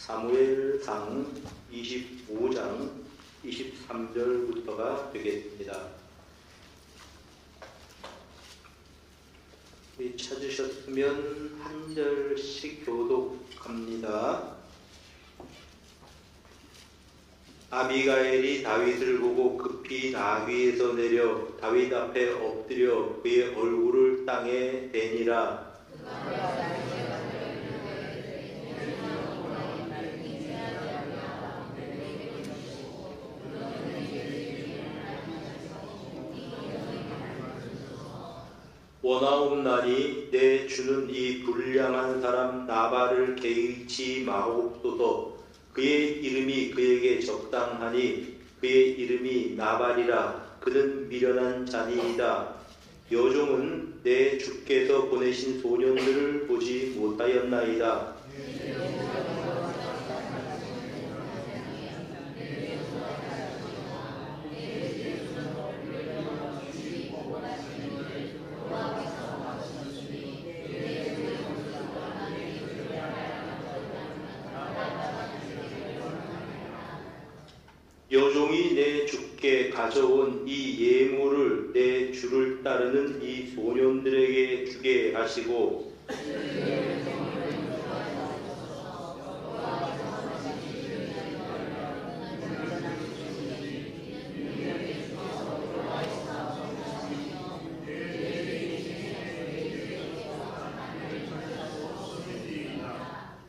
사무엘상 25장 23절부터가 되겠습니다. 찾으셨으면 한 절씩 교독합니다. 아비가일이 다윗을 보고 급히 나귀에서 내려 다윗 앞에 엎드려 그의 얼굴을 땅에 대니라. 원하옵나니 내 주는 이 불량한 사람 나발을 개의치 마옵소서. 그의 이름이 그에게 적당하니 그의 이름이 나발이라. 그는 미련한 자니이다. 여종은 내 주께서 보내신 소년들을 보지 못하였나이다. 여종이 내 주께 가져온 이 예물을 내 주를 따르는 이 소년들에게 주게 하시고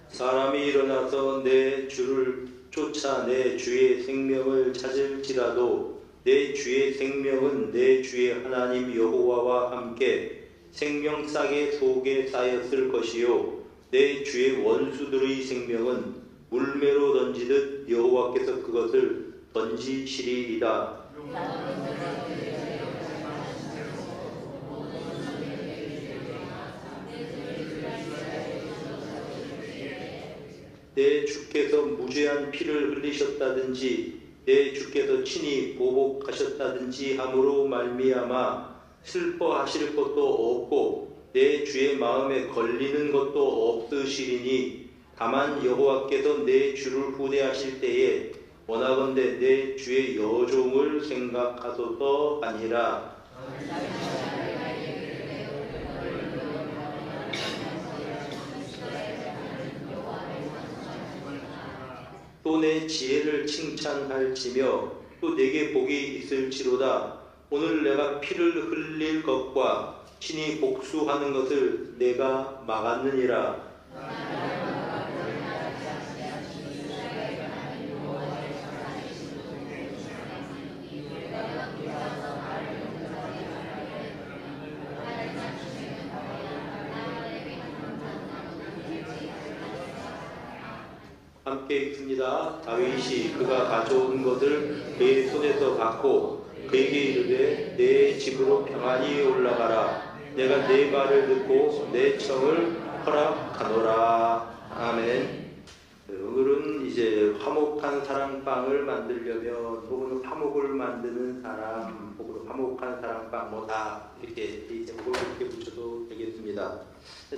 사람이 일어나서 내 주를 쫓아 내 주의 생명을 찾을지라도 내 주의 생명은 내 주의 하나님 여호와와 함께 생명싸개 속에 쌓였을 것이요 내 주의 원수들의 생명은 물매로 던지듯 여호와께서 그것을 던지시리이다. 내 주께서 무죄한 피를 흘리셨다든지 내 주께서 친히 보복하셨다든지 함으로 말미암아 슬퍼하실 것도 없고 내 주의 마음에 걸리는 것도 없으시리니 다만 여호와께서 내 주를 후대하실 때에 원하건대 내 주의 여종을 생각하소서 하니라. 또 내 지혜를 칭찬할지며 또 내게 복이 있을지로다. 오늘 내가 피를 흘릴 것과 친히 복수하는 것을 내가 막았느니라. 함께 읽습니다. 다윗이 그가 가져온 것을 그의 손에서 받고 그에게 이르되 내 집으로 평안히 올라가라. 내가 네 말을 듣고 내 청을 허락하노라. 아멘. 오늘은 이제 화목한 사랑방을 만들려면 혹은 화목을 만드는 사람 혹은 화목한 사랑방 뭐 다 이렇게 제목을 이렇게 붙여도 되겠습니다.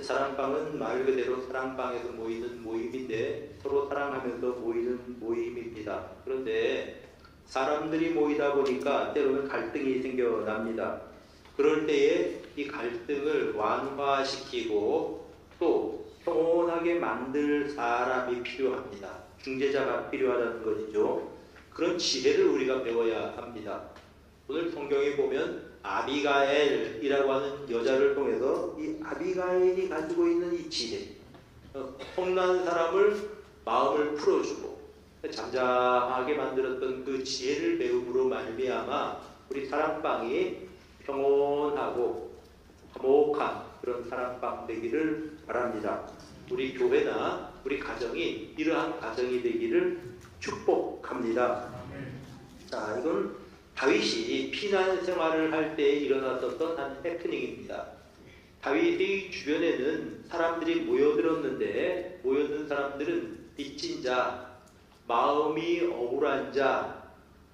사랑방은 말 그대로 사랑방에서 모이는 모임인데 서로 사랑하면서 모이는 모임입니다. 그런데 사람들이 모이다 보니까 때로는 갈등이 생겨납니다. 그럴 때에 이 갈등을 완화시키고 또 평온하게 만들 사람이 필요합니다. 중재자가 필요하다는 것이죠. 그런 지혜를 우리가 배워야 합니다. 오늘 성경에 보면 아비가엘이라고 하는 여자를 통해서 이 아비가엘이 가지고 있는 이 지혜, 혼난 사람을 마음을 풀어주고 잠잠하게 만들었던 그 지혜를 배움으로 말미암아 우리 사랑방이 평온하고 화목한 그런 사랑방 되기를 바랍니다. 우리 교회나 우리 가정이 이러한 가정이 되기를 축복합니다. 자, 이건 다윗이 피난 생활을 할 때 일어났었던 한 해프닝입니다. 다윗의 주변에는 사람들이 모여들었는데 모여든 사람들은 빚진 자, 마음이 억울한 자,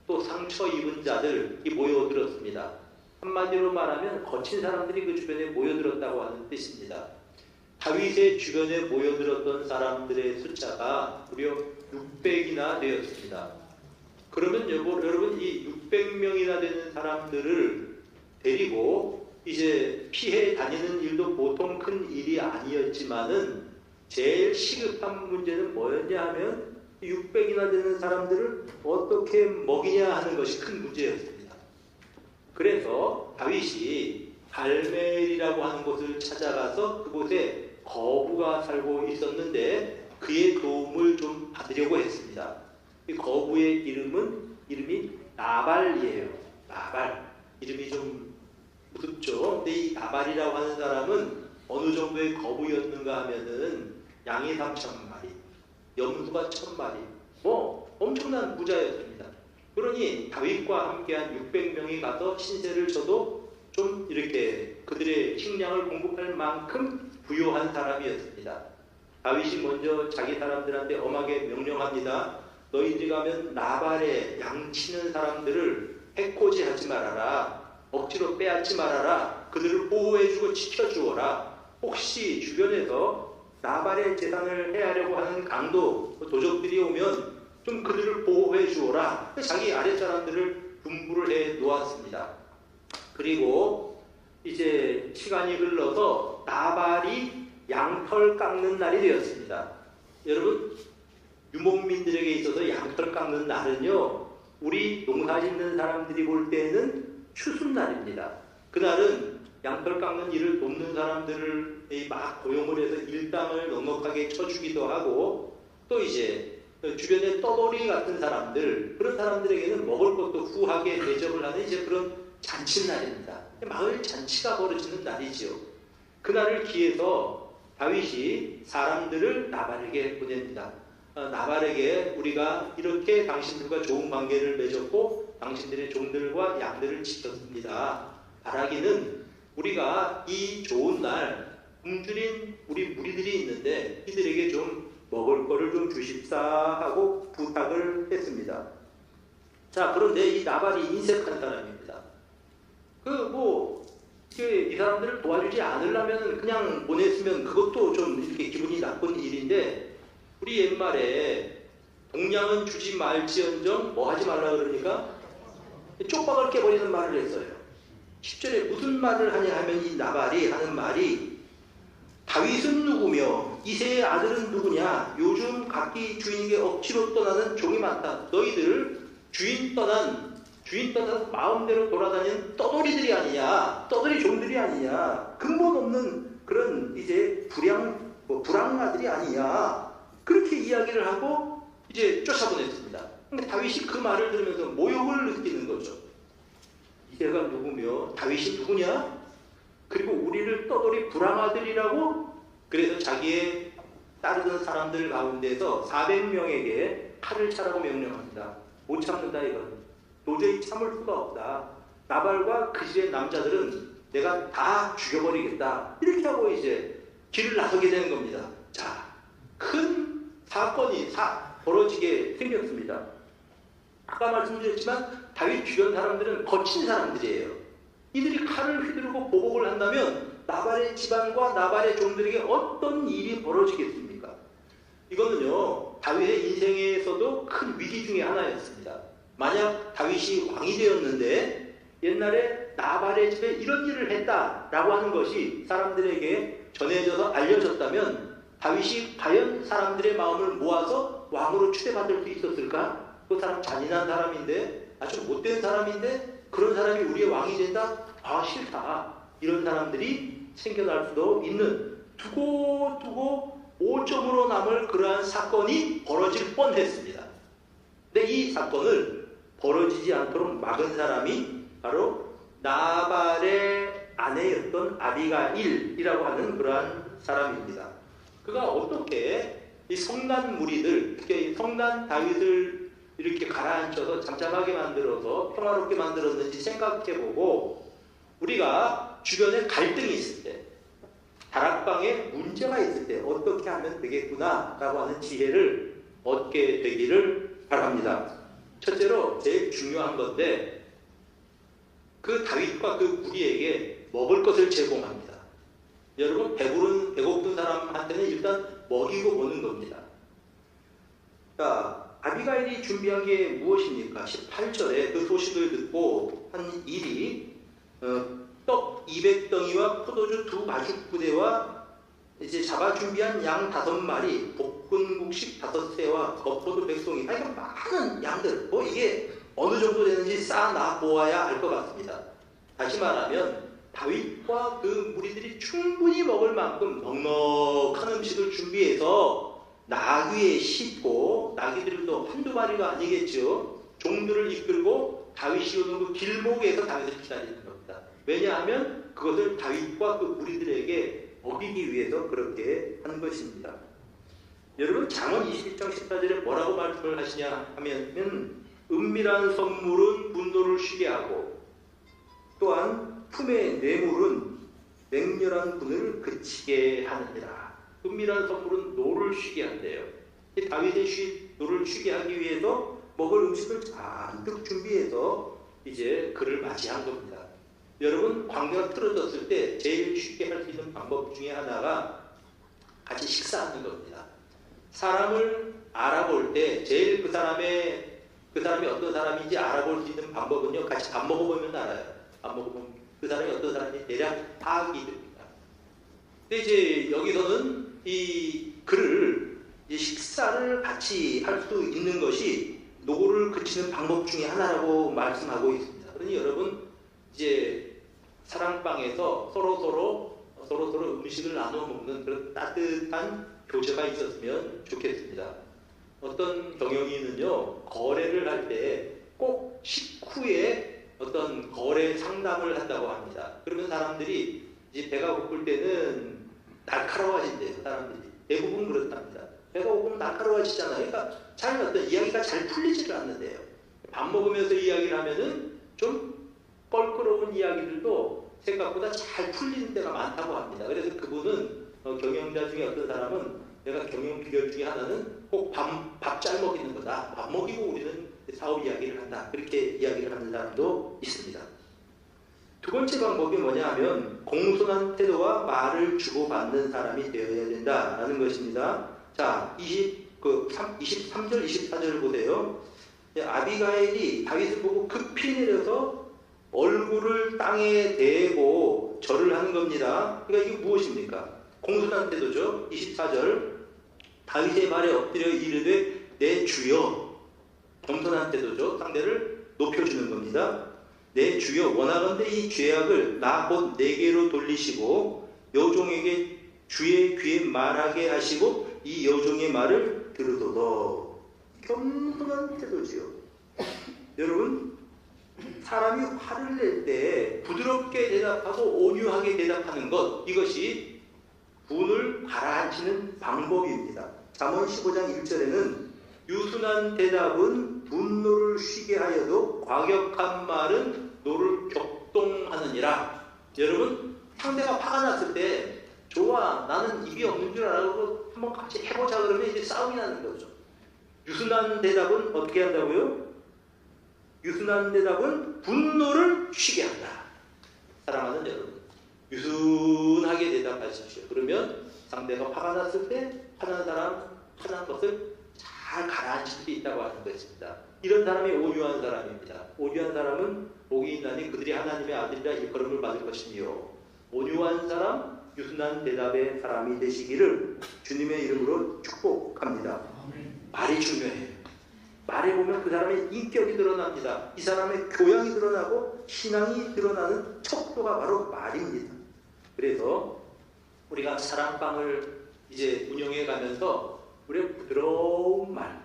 또 상처 입은 자들이 모여들었습니다. 한마디로 말하면 거친 사람들이 그 주변에 모여들었다고 하는 뜻입니다. 다윗의 주변에 모여들었던 사람들의 숫자가 무려 600이나 되었습니다. 그러면 여러분 이 600명이나 되는 사람들을 데리고 이제 피해 다니는 일도 보통 큰 일이 아니었지만은 제일 시급한 문제는 뭐였냐 하면 600이나 되는 사람들을 어떻게 먹이냐 하는 것이 큰 문제였습니다. 그래서 다윗이 갈멜이라고 하는 곳을 찾아가서 그곳에 거부가 살고 있었는데 그의 도움을 좀 받으려고 했습니다. 이 거부의 이름이 나발이에요. 나발. 이름이 좀 무섭죠. 근데 이 나발이라고 하는 사람은 어느 정도의 거부였는가 하면은 양이 3,000마리, 염소가 1,000마리, 뭐 엄청난 부자였습니다. 그러니 다윗과 함께한 600명이 가서 신세를 져도 좀 이렇게 그들의 식량을 공급할 만큼 부유한 사람이었습니다. 다윗이 먼저 자기 사람들한테 엄하게 명령합니다. 너희들이 가면 나발의 양치는 사람들을 해코지하지 말아라. 억지로 빼앗지 말아라. 그들을 보호해주고 지켜주어라. 혹시 주변에서 나발의 재단을 해하려고 하는 강도, 도적들이 오면 좀 그들을 보호해 주어라. 자기 아랫사람들을 분부를 해 놓았습니다. 그리고 이제 시간이 흘러서 나발이 양털 깎는 날이 되었습니다. 여러분, 유목민들에게 있어서 양털 깎는 날은요, 우리 농사 짓는 사람들이 볼 때는 추수날입니다. 그날은 양털 깎는 일을 돕는 사람들을 막 고용을 해서 일당을 넉넉하게 쳐주기도 하고, 또 이제 주변에 떠돌이 같은 사람들, 그런 사람들에게는 먹을 것도 후하게 대접을 하는 이제 그런 잔칫날입니다. 마을 잔치가 벌어지는 날이지요. 그날을 기해서 다윗이 사람들을 나발에게 보냅니다. 나발에게 우리가 이렇게 당신들과 좋은 관계를 맺었고 당신들의 종들과 양들을 지켰습니다. 바라기는 우리가 이 좋은 날 굶주린 우리 무리들이 있는데 이들에게 좀 먹을 거를 좀 주십사 하고 부탁을 했습니다. 자, 그런데 이 나발이 인색한 사람입니다. 이 사람들을 도와주지 않으려면 그냥 보냈으면 그것도 좀 이렇게 기분이 나쁜 일인데, 우리 옛말에 동량은 주지 말지언정 뭐 하지 말라 그러니까 쪽박을 깨버리는 말을 했어요. 10절에 무슨 말을 하냐 하면 이 나발이 하는 말이 다윗은 누구며 이새의 아들은 누구냐? 요즘 각기 주인에게 억지로 떠나는 종이 많다. 너희들 주인 떠나서 마음대로 돌아다니는 떠돌이들이 아니냐? 떠돌이 종들이 아니냐? 근본 없는 그런 이제 불황아들이 아니냐? 그렇게 이야기를 하고 이제 쫓아보냈습니다. 근데 다윗이 그 말을 들으면서 모욕을 느끼는 거죠. 이새가 누구며 다윗이 누구냐? 그리고 우리를 떠돌이 불황아들이라고. 그래서 자기의 따르던 사람들 가운데서 400명에게 칼을 차라고 명령합니다. 못 참는다 이건. 도저히 참을 수가 없다. 나발과 그 집의 남자들은 내가 다 죽여버리겠다. 이렇게 하고 이제 길을 나서게 되는 겁니다. 자, 큰 사건이 벌어지게 생겼습니다. 아까 말씀드렸지만 다윗 주변 사람들은 거친 사람들이에요. 이들이 칼을 휘두르고 보복을 한다면 나발의 집안과 나발의 종들에게 어떤 일이 벌어지겠습니까? 이거는요, 다윗의 인생에서도 큰 위기 중에 하나였습니다. 만약 다윗이 왕이 되었는데 옛날에 나발의 집에 이런 일을 했다라고 하는 것이 사람들에게 전해져서 알려졌다면 다윗이 과연 사람들의 마음을 모아서 왕으로 추대받을 수 있었을까? 그 사람 잔인한 사람인데, 아주 못된 사람인데 그런 사람이 우리의 왕이 된다? 아, 싫다. 이런 사람들이 생겨날 수도 있는 두고 5점으로 남을 그러한 사건이 벌어질 뻔했습니다. 근데 이 사건을 벌어지지 않도록 막은 사람이 바로 나발의 아내였던 아비가일이라고 하는 그러한 사람입니다. 그가 어떻게 이 성난 무리들, 특히 성난 다윗을 이렇게 가라앉혀서 잠잠하게 만들어서 평화롭게 만들었는지 생각해보고, 우리가 주변에 갈등이 있을 때, 다락방에 문제가 있을 때 어떻게 하면 되겠구나 라고 하는 지혜를 얻게 되기를 바랍니다. 첫째로 제일 중요한 건데, 그 다윗과 그 무리에게 먹을 것을 제공합니다. 여러분 배고픈 사람한테는 일단 먹이고 보는 겁니다. 자, 아비가일이 준비한 게 무엇입니까? 18절에 그 소식을 듣고 한 일이 떡 200덩이와 포도주 2가죽부대와 이제 잡아 준비한 양 5마리, 볶은 곡식 5새와 겉포도 100송이, 하여간 많은 양들, 뭐 이게 어느 정도 되는지 쌓아놔 보아야 알 것 같습니다. 다시 말하면 다윗과 그 무리들이 충분히 먹을 만큼 넉넉한 음식을 준비해서 나귀에 싣고, 나귀들도 한두 마리가 아니겠죠. 종들을 이끌고 다윗이 오는 그 길목에서 다윗을 기다리는 겁니다. 왜냐하면 그것을 다윗과 그 무리들에게 먹이기 위해서 그렇게 한 것입니다. 여러분, 잠언 21장 14절에 뭐라고 말씀을 하시냐 하면, 은밀한 선물은 분노를 쉬게 하고 또한 품의 뇌물은 맹렬한 분을 그치게 하느니라. 은밀한 선물은 노를 쉬게 한대요. 다윗의 노를 쉬게 하기 위해서 먹을 음식을 잔뜩 준비해서 이제 그를 맞이한 겁니다. 여러분, 광야가 틀어졌을 때 제일 쉽게 할 수 있는 방법 중에 하나가 같이 식사하는 겁니다. 사람을 알아볼 때 제일 그 사람이 어떤 사람인지 알아볼 수 있는 방법은요, 같이 밥 먹어보면 알아요. 밥 먹어보면 그 사람이 어떤 사람인지 대략 파악이 됩니다. 근데 이제 여기서는 이 그를 식사를 같이 할 수 있는 것이 노를 그치는 방법 중에 하나라고 말씀하고 있습니다. 그러니 여러분, 이제 사랑방에서 서로 음식을 나눠 먹는 그런 따뜻한 교제가 있었으면 좋겠습니다. 어떤 경영인은요, 거래를 할 때 꼭 식후에 어떤 거래 상담을 한다고 합니다. 그러면 사람들이 이제 배가 고플 때는 날카로워진대요. 사람들이 대부분 그렇답니다. 배가 고프면 날카로워지잖아요. 그러니까 어떤 이야기가 잘 풀리지를 않는데요. 밥 먹으면서 이야기를 하면은 좀 껄끄러운 이야기들도 생각보다 잘 풀리는 데가 많다고 합니다. 그래서 그분은 경영자 중에 어떤 사람은, 내가 경영 비결 중에 하나는 꼭 밥 잘 먹이는 거다. 밥 먹이고 우리는 사업 이야기를 한다. 그렇게 이야기를 하는 사람도 있습니다. 두 번째 방법이 뭐냐 하면 공손한 태도와 말을 주고받는 사람이 되어야 된다라는 것입니다. 자, 23절, 24절을 보세요. 아비가일이 다윗을 보고 급히 내려서 얼굴을 땅에 대고 절을 하는 겁니다. 그러니까 이게 무엇입니까? 공손한 태도죠. 24절, 다윗의 말에 엎드려 이르되 내 주여. 겸손한 태도죠. 상대를 높여주는 겁니다. 내 주여, 원하건대 이 죄악을 나 곧 내게로 돌리시고 여종에게 주의 귀에 말하게 하시고 이 여종의 말을 들으소서. 겸손한 태도지요. 여러분, 사람이 화를 낼 때 부드럽게 대답하고 온유하게 대답하는 것, 이것이 분을 가라앉히는 방법입니다. 잠언 15장 1절에는 유순한 대답은 분노를 쉬게 하여도 과격한 말은 노를 격동하느니라. 여러분, 상대가 화가 났을 때 좋아, 나는 입이 없는 줄 알고 한번 같이 해보자 그러면 이제 싸움이 나는 거죠. 유순한 대답은 어떻게 한다고요? 유순한 대답은 분노를 쉬게 한다. 사랑하는 여러분, 유순하게 대답하십시오. 그러면 상대가 화가 났을 때 화난 것을 잘 가라앉힐 수 있다고 하는 것입니다. 이런 사람이 온유한 사람입니다. 온유한 사람은 복이 있나니 그들이 하나님의 아들이라 일컬음을 받을 것이며, 온유한 사람, 유순한 대답의 사람이 되시기를 주님의 이름으로 축복합니다. 말이 중요해요. 말에 보면 그 사람의 인격이 드러납니다. 이 사람의 교양이 드러나고 신앙이 드러나는 척도가 바로 말입니다. 그래서 우리가 사랑방을 이제 운영해 가면서 우리가 부드러운 말,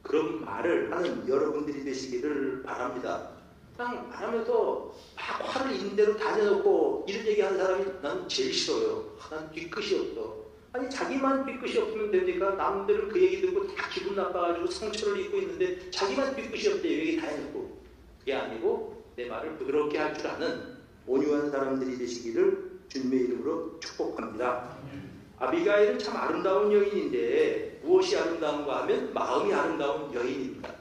그런 말을 하는 여러분들이 되시기를 바랍니다. 그냥 말하면서 막 화를 있는 대로 다져놓고 이런 얘기하는 사람이 난 제일 싫어요. 난 뒤끝이 없어. 아니, 자기만 뒤끝이 없으면 됩니까? 남들은 그 얘기 듣고 다 기분 나빠가지고 상처를 입고 있는데 자기만 뒤끝이 없대 얘기 다 해놓고. 그게 아니고 내 말을 부드럽게 할 줄 아는 온유한 사람들이 되시기를 주님의 이름으로 축복합니다. 아비가일은 참 아름다운 여인인데 무엇이 아름다운가 하면 마음이 아름다운 여인입니다.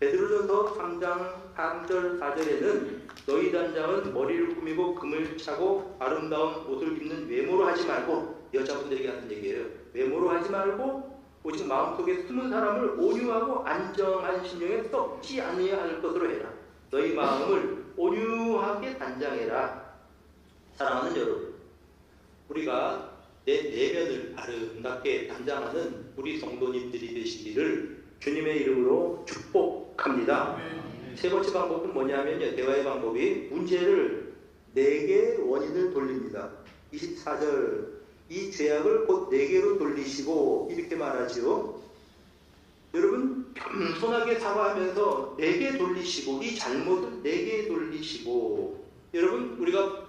베드로전서 3장 3절 4절에는 너희 단장은 머리를 꾸미고 금을 차고 아름다운 옷을 입는 외모로 하지 말고, 여자분들에게 하는 얘기예요. 외모로 하지 말고 오직 마음속에 숨은 사람을 온유하고 안정한 심령에 썩지 아니할 것으로 해라. 너희 마음을 온유하게 단장해라. 사랑하는 여러분, 우리가 내 내면을 아름답게 단장하는 우리 성도님들이 되시기를 주님의 이름으로 축복합니다. 세 번째 방법은 뭐냐면요, 대화의 방법이 문제를 4개의 원인을 돌립니다. 24절, 이 죄악을 곧 4개로 돌리시고, 이렇게 말하지요. 여러분, 겸손하게 사과하면서 4개 돌리시고, 이 잘못을 4개 돌리시고. 여러분, 우리가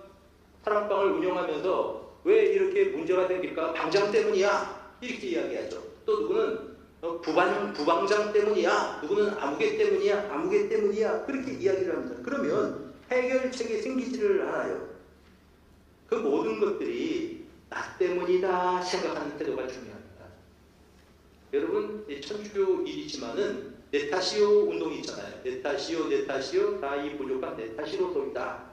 사랑방을 운영하면서 왜 이렇게 문제가 생길까? 방장 때문이야, 이렇게 이야기하죠. 또 누구는 부방장 때문이야, 누구는 아무개 때문이야, 아무개 때문이야, 그렇게 이야기를 합니다. 그러면 해결책이 생기지를 않아요. 그 모든 것들이 나 때문이다 생각하는 태도가 중요합니다. 여러분, 천주교 일이지만은 내 탓이요 운동이 있잖아요. 내 탓이요, 내 탓이요, 다 이 부족한 내 탓이로소이다.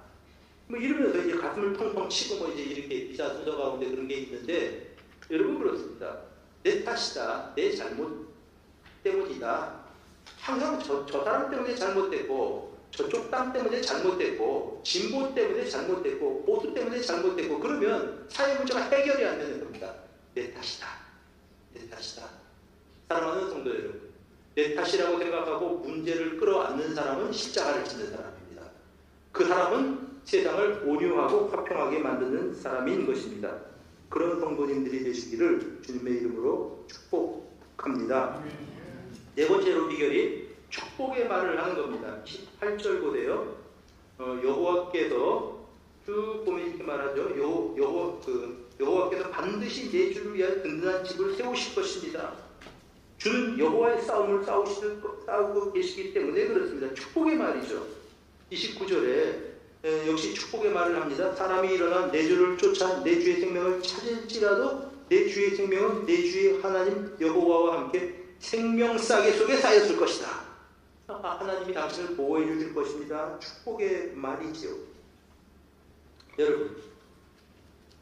뭐 이러면서 이제 가슴을 펑펑 치고 뭐 이제 이렇게 기사 순서 가운데 그런 게 있는데, 여러분 그렇습니다. 내 탓이다, 내 잘못 때문이다. 항상 저 사람 때문에 잘못됐고, 저쪽 땅 때문에 잘못됐고, 진보 때문에 잘못됐고, 보수 때문에 잘못됐고, 그러면 사회 문제가 해결이 안 되는 겁니다. 내 탓이다, 내 탓이다. 사랑하는 성도 여러분, 내 탓이라고 생각하고 문제를 끌어안는 사람은 십자가를 짓는 사람입니다. 그 사람은 세상을 온유하고 화평하게 만드는 사람인 것입니다. 그런 성도님들이 되시기를 주님의 이름으로 축복합니다. 네 번째로 비결이 축복의 말을 하는 겁니다. 18절 보세요. 여호와께서 쭉 보면 이렇게 말하죠. 여호와께서 반드시 내 주를 위하여 든든한 집을 세우실 것입니다. 주는 여호와의 싸움을 싸우고 계시기 때문에 그렇습니다. 축복의 말이죠. 29절에 역시 축복의 말을 합니다. 사람이 일어나 내 주를 쫓아 내 주의 생명을 찾을지라도 내 주의 생명은 내 주의 하나님 여호와와 함께 생명싸개 속에 쌓였을 것이다. 하나님이 당신을 보호해 주실 것입니다. 축복의 말이지요. 여러분,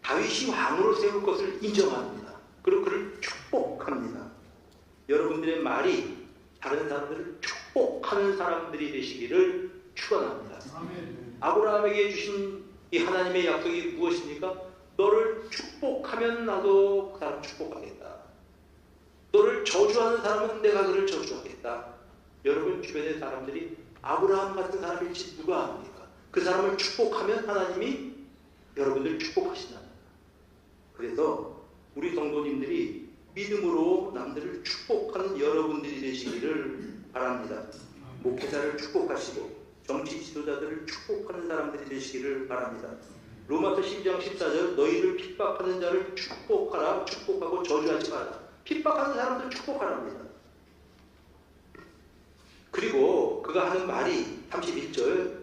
다윗이 왕으로 세울 것을 인정합니다. 그리고 그를 축복합니다. 여러분들의 말이 다른 사람들을 축복하는 사람들이 되시기를 축원합니다. 아브라함에게 주신 이 하나님의 약속이 무엇입니까? 너를 축복하면 나도 그 사람 축복하겠다. 너를 저주하는 사람은 내가 그를 저주하겠다. 여러분 주변의 사람들이 아브라함 같은 사람일지 누가 압니까? 그 사람을 축복하면 하나님이 여러분들 축복하신다. 그래서 우리 성도님들이 믿음으로 남들을 축복하는 여러분들이 되시기를 바랍니다. 목회자를 축복하시고 정치 지도자들을 축복하는 사람들이 되시기를 바랍니다. 로마서 12장 14절 너희를 핍박하는 자를 축복하라. 축복하고 저주하지 마라. 핍박하는 사람들 축복하랍니다. 그리고 그가 하는 말이 31절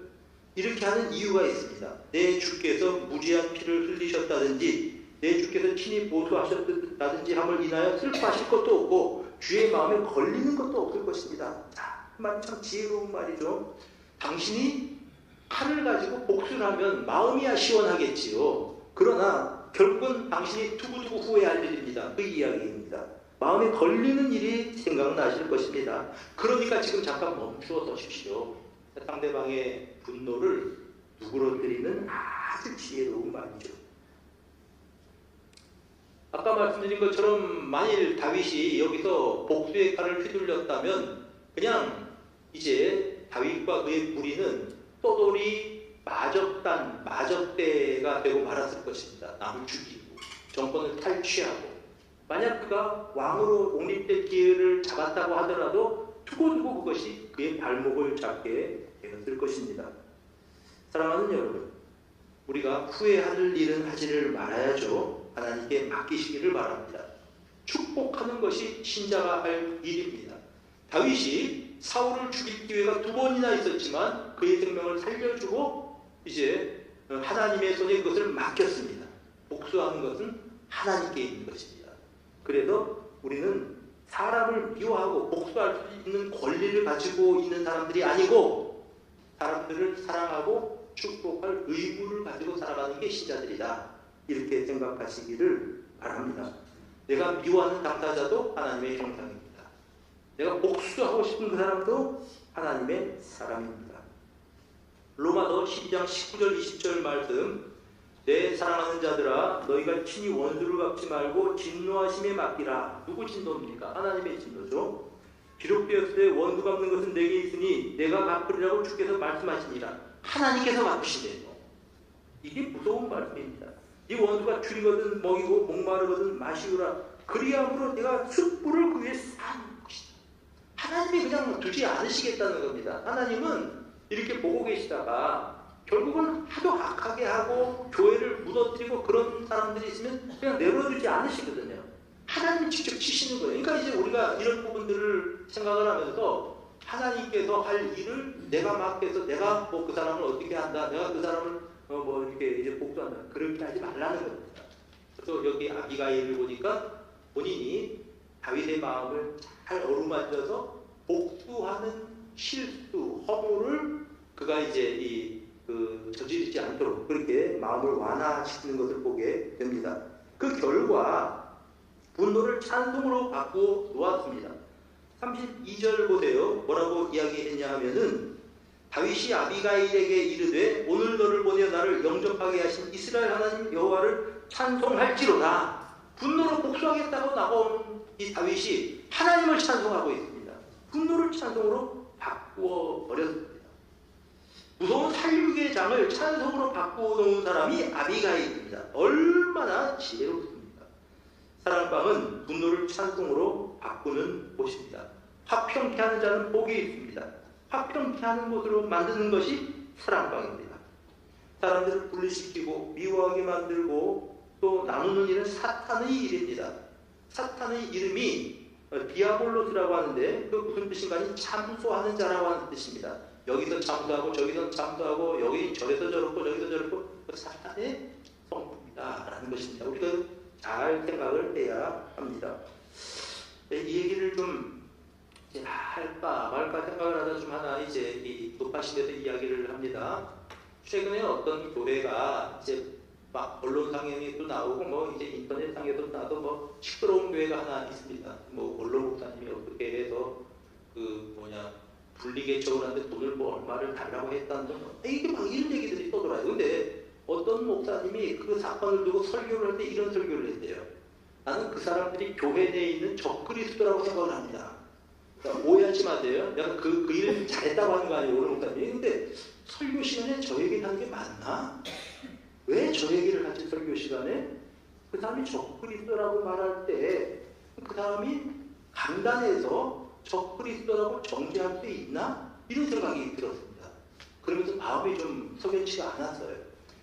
이렇게 하는 이유가 있습니다. 내 주께서 무지한 피를 흘리셨다든지 내 주께서 친히 보수하셨다든지 함을 인하여 슬퍼하실 것도 없고 주의 마음에 걸리는 것도 없을 것입니다. 자, 그 말이 참 지혜로운 말이죠. 당신이 칼을 가지고 복수를 하면 마음이야 시원하겠지요. 그러나 결국은 당신이 두고두고 후회할 일입니다. 그 이야기입니다. 마음에 걸리는 일이 생각나실 것입니다. 그러니까 지금 잠깐 멈추어 서십시오. 상대방의 분노를 누그러뜨리는 아주 지혜로운 말이죠. 아까 말씀드린 것처럼 만일 다윗이 여기서 복수의 칼을 휘둘렸다면 그냥 이제 다윗과 그의 무리는 떠돌이 마적대가 되고 말았을 것입니다. 남을 죽이고 정권을 탈취하고 만약 그가 왕으로 옹립될 기회를 잡았다고 하더라도 두고두고 그것이 그의 발목을 잡게 되었을 것입니다. 사랑하는 여러분, 우리가 후회할 일은 하지를 말아야죠. 하나님께 맡기시기를 바랍니다. 축복하는 것이 신자가 할 일입니다. 다윗이 사울을 죽일 기회가 2번이나 있었지만 그의 생명을 살려주고 이제 하나님의 손에 그것을 맡겼습니다. 복수하는 것은 하나님께 있는 것입니다. 그래서 우리는 사람을 미워하고 복수할 수 있는 권리를 가지고 있는 사람들이 아니고 사람들을 사랑하고 축복할 의무를 가지고 살아가는 게 신자들이다. 이렇게 생각하시기를 바랍니다. 내가 미워하는 당사자도 하나님의 형상입니다. 내가 복수하고 싶은 그 사람도 하나님의 사람입니다. 로마서 12장 19절 20절 말씀, 내 사랑하는 자들아 너희가 친히 원수를 갚지 말고 진노하심에 맡기라. 누구 진노입니까? 하나님의 진노죠. 기록되었을 때 원수 갚는 것은 내게 있으니 내가 갚으리라고 주께서 말씀하시니라. 하나님께서 갚으시네요. 이게 무서운 말씀입니다. 이 원수가 줄이거든 먹이고 목마르거든 마시우라. 그리함으로 내가 숯불을 그 위에 쌓는 것이다. 하나님이 그냥 두지 않으시겠다는 겁니다. 하나님은 이렇게 보고 계시다가 결국은 하도 악하게 하고 교회를 무너뜨리고 그런 사람들이 있으면 그냥 내버려두지 않으시거든요. 하나님이 직접 치시는 거예요. 그러니까 이제 우리가 이런 부분들을 생각을 하면서 하나님께서 할 일을 내가 맡겨서 내가 뭐 그 사람을 어떻게 한다, 내가 그 사람을 뭐 이렇게 이제 복수한다, 그렇게 하지 말라는 겁니다. 그래서 여기 아비가일을 보니까 본인이 다윗의 마음을 잘 어루만져서 복수하는 실수, 허물을 그가 이제 저지르지 않도록 그렇게 마음을 완화시키는 것을 보게 됩니다. 그 결과 분노를 찬송으로 바꾸어 놓았습니다. 32절 보세요. 뭐라고 이야기했냐 하면은 다윗이 아비가일에게 이르되 오늘 너를 보내 나를 영접하게 하신 이스라엘 하나님 여호와를 찬송할지로다. 분노로 복수하겠다고 나온 이 다윗이 하나님을 찬송하고 있습니다. 분노를 찬송으로 바꾸어 버렸습니다. 무서운 살육의 장을 찬송으로 바꾸어 놓은 사람이 아비가일입니다. 얼마나 지혜롭습니까? 사랑방은 분노를 찬송으로 바꾸는 곳입니다. 화평케 하는 자는 복이 있습니다. 화평케 하는 곳으로 만드는 것이 사랑방입니다. 사람들을 분리시키고 미워하게 만들고 또 나누는 일은 사탄의 일입니다. 사탄의 이름이 디아볼로스라고 하는데 그 무슨 뜻인가? 참소하는 자라고 하는 뜻입니다. 여기서 참소하고 저기서 참소하고 여기 저래서 저렇고 저기서 저렇고 사탄의 성품이다 라는 것입니다. 우리가 잘 생각을 해야 합니다. 이 얘기를 좀 할까 말까 생각을 하다 좀 하나 이제 높아심에서 이야기를 합니다. 최근에 어떤 교회가 이제 막 언론상에도 나오고 뭐 이제 인터넷상에도 나도 뭐 시끄러운 교회가 하나 있습니다. 뭐 언론 목사님이 어떻게 해서 분리개척을 하는데 돈을 뭐 얼마를 달라고 했다는 등 이게 막 이런 얘기들이 떠돌아요. 근데 어떤 목사님이 그 사건을 두고 설교를 할 때 이런 설교를 했대요. 나는 그 사람들이 교회 내에 있는 적그리스도라고 생각을 합니다. 그러니까 오해하지 마세요. 내가 그 일을 잘했다고 하는 거 아니에요, 오늘 목사님이. 근데 설교 시간에 저 얘기를 하는 게 맞나? 왜 저 얘기를 하지, 설교 시간에? 그 사람이 적그리스도라고 말할 때 그 사람이 간단해서 적그리스도라고 정죄할 수 있나? 이런 생각이 들었습니다. 그러면서 마음이 좀 석연치가 않았어요.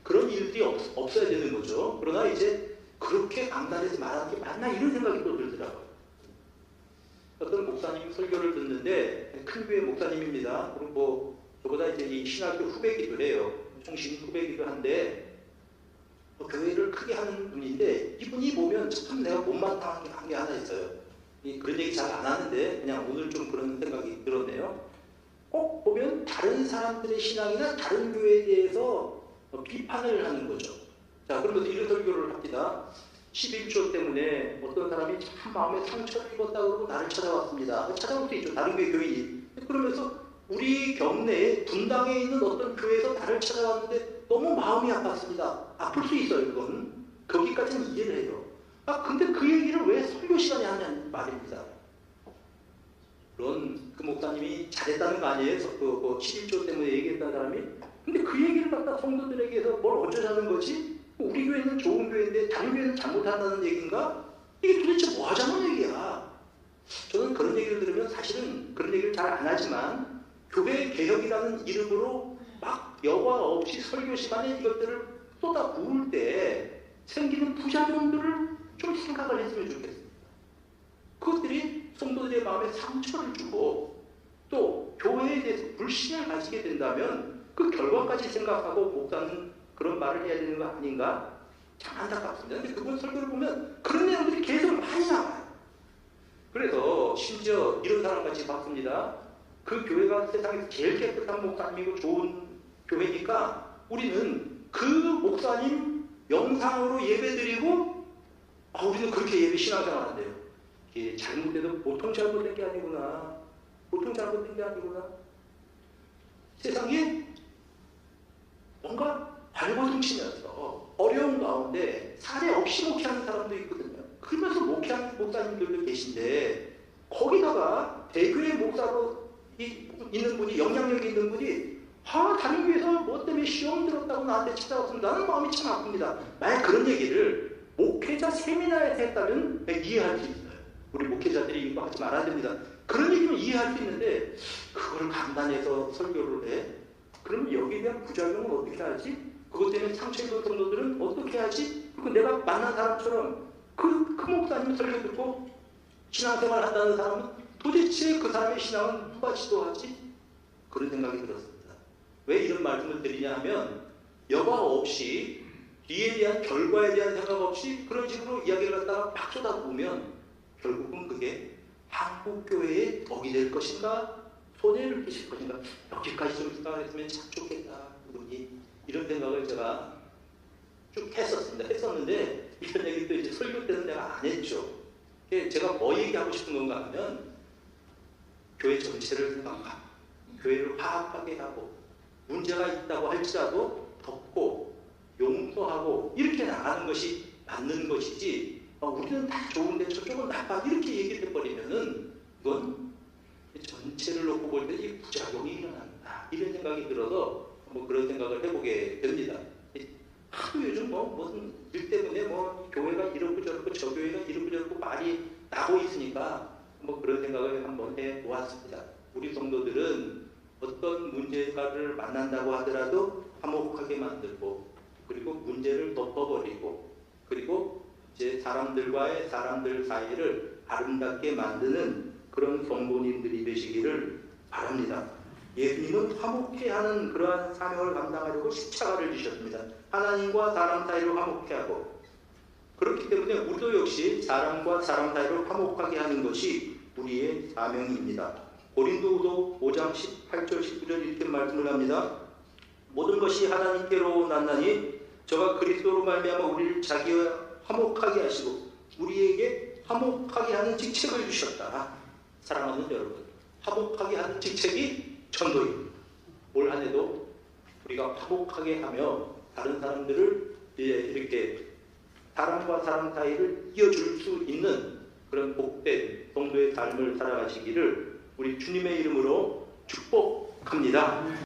그런 일들이 없어야 되는 거죠. 그러나 이제 그렇게 강단해서 말하는 게 맞나? 이런 생각이 또 들더라고요. 어떤 목사님이 설교를 듣는데 큰 교회 목사님입니다. 그리고 뭐 저보다 이제 이 신학교 후배기도 해요. 총신 후배기도 한데 교회를 크게 하는 분인데 이분이 보면 참 내가 못마땅한 게 하나 있어요. 그런 얘기 잘 안 하는데 그냥 오늘 좀 그런 생각이 들었네요. 꼭 보면 다른 사람들의 신앙이나 다른 교회에 대해서 비판을 하는 거죠. 자, 그러면서 이런 설교를 합니다. 11조 때문에 어떤 사람이 참 마음에 상처를 입었다 그러고 나를 찾아왔습니다. 찾아올 수 있죠. 다른 교인이. 그러면서 우리 경내에 분당에 있는 어떤 교회에서 나를 찾아왔는데 너무 마음이 아팠습니다. 아플 수 있어요, 그건. 거기까지는 이해를 해요. 근데 그 얘기를 왜 설교 시간에 하냐는 말입니다. 물론 그 목사님이 잘했다는 거 아니에요? 그 11조 때문에 얘기했다는 사람이. 근데 그 얘기를 갖다 성도들에게서 뭘 어쩌자는 거지? 우리 교회는 좋은 교회인데 다른 교회는 잘못한다는 얘기인가? 이게 도대체 뭐 하자는 얘기야? 저는 그런 얘기를 들으면 사실은 그런 얘기를 잘 안 하지만 교회 개혁이라는 이름으로 막 여과 없이 설교 시간에 이것들을 쏟아 부을 때 생기는 부작용들을 좀 생각을 했으면 좋겠습니다. 그것들이 성도들의 마음에 상처를 주고 또 교회에 대해서 불신을 가지게 된다면 그 결과까지 생각하고 목사는 그런 말을 해야 되는 거 아닌가? 참 안타깝습니다. 근데 그분 설교를 보면 그런 내용들이 계속 많이 나와요. 그래서 심지어 이런 사람같이 바쁩니다. 그 교회가 세상에서 제일 깨끗한 목사님이고 좋은 교회니까 우리는 그 목사님 영상으로 예배드리고 우리는 그렇게 예배 신앙생활 한대요. 이게 잘못돼도 보통 잘못된 게 아니구나. 보통 잘못된 게 아니구나. 세상에 뭔가 발버둥치면서 어려운 가운데 사례 없이 목회하는 사람도 있거든요. 그러면서 목회하는 목사님들도 계신데 거기다가 대교회 목사로 있는 분이, 영향력이 있는 분이 다른 교회에서 뭐 때문에 시험 들었다고 나한테 찾아왔으면 나는 마음이 참 아픕니다. 만약 그런 얘기를 목회자 세미나에서 했다면 이해할 수 있어요. 우리 목회자들이 이거 하지 말아야 됩니다. 그런 얘기는 이해할 수 있는데 그걸 감단해서 설교를 해? 그럼 여기에 대한 부작용은 어떻게 하지? 그것 때문에 상처 입은 성도들은 어떻게 하지? 그리고 내가 만난 사람처럼 그 목사님 설교 듣고 신앙생활 한다는 사람은 도대체 그 사람의 신앙은 누가 지도하지? 그런 생각이 들었습니다. 왜 이런 말씀을 드리냐 하면 여과 없이 뒤에 대한 결과에 대한 생각 없이 그런 식으로 이야기를 갖다가 막 쏟아보면 결국은 그게 한국교회의 덕이 될 것인가 손해를 끼칠 것인가 여기까지 좀 생각했으면 참 좋겠다 그분이 이런 생각을 제가 쭉 했었는데 이런 얘기도 이제 설교 때는 내가 안 했죠. 제가 뭐 얘기하고 싶은 건가 하면 교회 전체를 생각하고 교회를 화합하게 하고 문제가 있다고 할지라도 덮고 용서하고 이렇게 나가는 것이 맞는 것이지 우리는 다 좋은데 저쪽은 나빠 이렇게 얘기해버리면은 이건 전체를 놓고 볼 때 이 부작용이 일어난다 이런 생각이 들어서 뭐 그런 생각을 해보게 됩니다. 하도 요즘 무슨 일 때문에 교회가 이러고 저러고 저 교회가 이러고 저러고 말이 나고 있으니까 그런 생각을 한번 해보았습니다. 우리 성도들은 어떤 문제를 만난다고 하더라도 화목하게 만들고 그리고 문제를 덮어버리고 그리고 이제 사람들과의 사람들 사이를 아름답게 만드는 그런 성도님들이 되시기를 바랍니다. 예수님은 화목케 하는 그러한 사명을 감당하려고 십자가를 지셨습니다. 하나님과 사람 사이를 화목케 하고 그렇기 때문에 우리도 역시 사람과 사람 사이를 화목하게 하는 것이 우리의 사명입니다. 고린도후서 5장 18절 19절 이렇게 말씀을 합니다. 모든 것이 하나님께로 났나니 저가 그리스도로 말미암아 우리를 자기와 화목하게 하시고 우리에게 화목하게 하는 직책을 주셨다. 사랑하는 여러분, 화목하게 하는 직책이 전도입니다. 올 한 해도 우리가 화목하게 하며 다른 사람들을 이렇게 사람과 사람 사이를 이어줄 수 있는 그런 복된 성도의 삶을 살아가시기를 우리 주님의 이름으로 축복합니다.